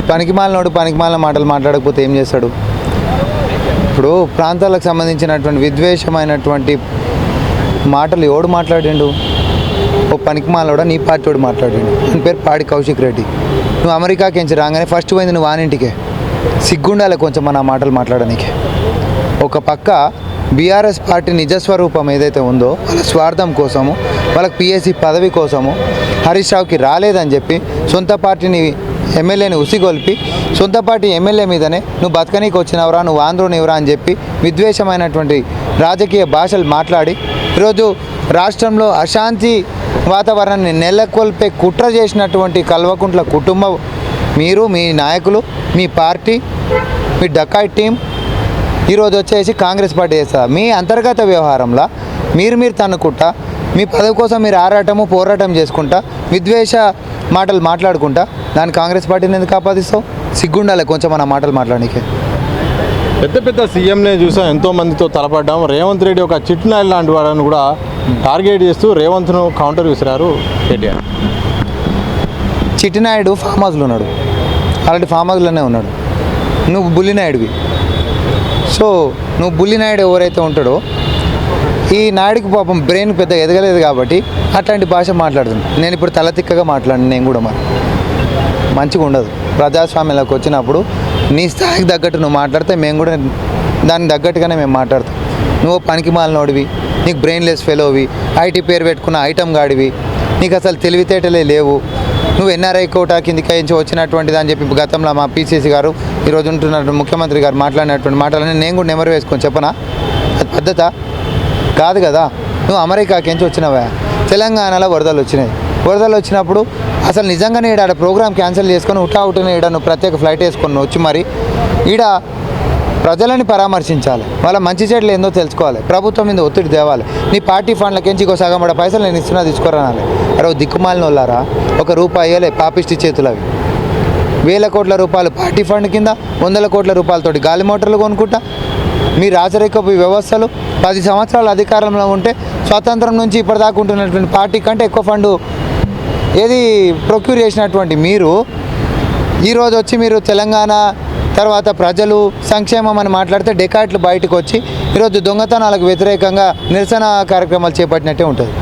పనికిమాలిన మాటలు మాట్లాడకపోతే ఏం చేస్తాడు? ఇప్పుడు ప్రాంతాలకు సంబంధించినటువంటి విద్వేషమైనటువంటి మాటలు ఎవడు మాట్లాడిండు? ఓ పనికిమాలోడా నీ పార్టీ వాడు మాట్లాడిండు. అని పేరు పాడి కౌశిక్ రెడ్డి. నువ్వు అమెరికాకి ఎంచి రాగానే ఫస్ట్ పోయింది నువ్వు వానింటికే. సిగ్గుండాలి కొంచెం మన మాటలు మాట్లాడడానికి. ఒక పక్క బీఆర్ఎస్ పార్టీ నిజస్వరూపం ఏదైతే ఉందో వాళ్ళ స్వార్థం కోసము, వాళ్ళకి పిఎస్సి పదవి కోసము హరీష్ రావుకి రాలేదని చెప్పి సొంత పార్టీని ఎమ్మెల్యేని ఉసిగొల్పి సొంత పార్టీ ఎమ్మెల్యే మీదనే నువ్వు బతకనీకి వచ్చినవరా, నువ్వు ఆంధ్రోనివరా అని చెప్పి విద్వేషమైనటువంటి రాజకీయ భాషలు మాట్లాడి ఈరోజు రాష్ట్రంలో అశాంతి వాతావరణాన్ని నెలకొల్పే కుట్ర చేసినటువంటి కల్వకుంట్ల కుటుంబం, మీరు, మీ నాయకులు, మీ పార్టీ, మీ డకాయ్ టీం ఈరోజు వచ్చేసి కాంగ్రెస్ పార్టీ చేస్తారు. మీ అంతర్గత వ్యవహారంలో మీరు తన్నుకుంటా, మీ పదవి కోసం మీరు పోరాటం చేసుకుంటా, విద్వేష మాటలు మాట్లాడుకుంటా దాన్ని కాంగ్రెస్ పార్టీని ఎందుకు ఆపాదిస్తావు? సిగ్గుండాలి కొంచెం మన మాటలు మాట్లాడడానికి. పెద్ద సీఎంనే చూసాం, ఎంతోమందితో తలపడ్డాం. రేవంత్ రెడ్డి ఒక చిట్నాయల్ లాంటి వాళ్ళని కూడా టార్గెట్ చేస్తూ రేవంత్ను కౌంటర్ విసిరారు కేటీఆర్. చిట్టినాయుడు ఫామ్ హౌస్లో ఉన్నాడు, ఆల్రెడీ ఫామ్ హౌస్లోనే ఉన్నాడు. నువ్వు బుల్లినాయుడివి. సో నువ్వు బుల్లినాయుడు ఎవరైతే ఉంటాడో ఈ నాయుడికి పాపం బ్రెయిన్ పెద్ద ఎదగలేదు కాబట్టి అట్లాంటి భాష మాట్లాడుతుంది. నేను ఇప్పుడు తలతిక్కగా మాట్లాడిన నేను కూడా మరి మంచిగా ఉండదు. ప్రజాస్వామ్యంలోకి వచ్చినప్పుడు నీ స్థాయికి తగ్గట్టు నువ్వు మాట్లాడితే మేము కూడా దానికి తగ్గట్టుగానే మేము మాట్లాడతాం. నువ్వు పనికి మాలినోడివి, నీకు బ్రెయిన్లెస్ ఫెలోవి, ఐటీ పేరు పెట్టుకున్న ఐటమ్ గాడివి, నీకు అసలు తెలివితేటలే లేవు. నువ్వు ఎన్ఆర్ఐ కోటా కిందికి వచ్చినటువంటిది అని చెప్పి గతంలో మా పీసీసీ గారు ఈరోజు ఉంటున్న ముఖ్యమంత్రి గారు మాట్లాడినటువంటి మాటలని నేను కూడా నెమరు వేసుకొని చెప్పనా? అది పద్ధత కాదు కదా. నువ్వు అమెరికాకి వచ్చినవా? తెలంగాణలో వరదలు వచ్చినప్పుడు అసలు నిజంగానే ఈడ ప్రోగ్రామ్ క్యాన్సిల్ చేసుకొని ఉటానే ఈడ నువ్వు ప్రత్యేక ఫ్లైట్ వేసుకొని వచ్చి మరి ఈడ ప్రజలని పరామర్శించాలి, వాళ్ళ మంచి చెడ్లు ఏందో తెలుసుకోవాలి, ప్రభుత్వం మీద ఒత్తిడి తేవాలి. నీ పార్టీ ఫండ్లకించి ఇంకో సగం పైసలు నేను ఇస్తున్నా తీసుకురానాలి. అరే దిక్కుమాలిన వాళ్ళారా, ₹1 అయ్యలే పాపిష్టి చేతులు అవి. వేల కోట్ల రూపాయలు పార్టీ ఫండ్ కింద 100 కోట్ల రూపాయలతోటి గాలి మోటార్లు కొనుక్కుంటా మీ రాజరేఖపు వ్యవస్థలు 10 సంవత్సరాల అధికారంలో ఉంటే స్వాతంత్రం నుంచి ఇప్పటిదాకా ఉంటున్నటువంటి పార్టీ కంటే ఎక్కువ ఫండ్ ఏది ప్రొక్యూర్ చేసినటువంటి మీరు ఈరోజు వచ్చి మీరు తెలంగాణ తర్వాత ప్రజలు సంక్షేమం అని మాట్లాడితే డెకాట్లు బయటకు వచ్చి ఈరోజు దొంగతనాలకు వ్యతిరేకంగా నిరసన కార్యక్రమాలు చేపట్టినట్టే ఉంటుంది.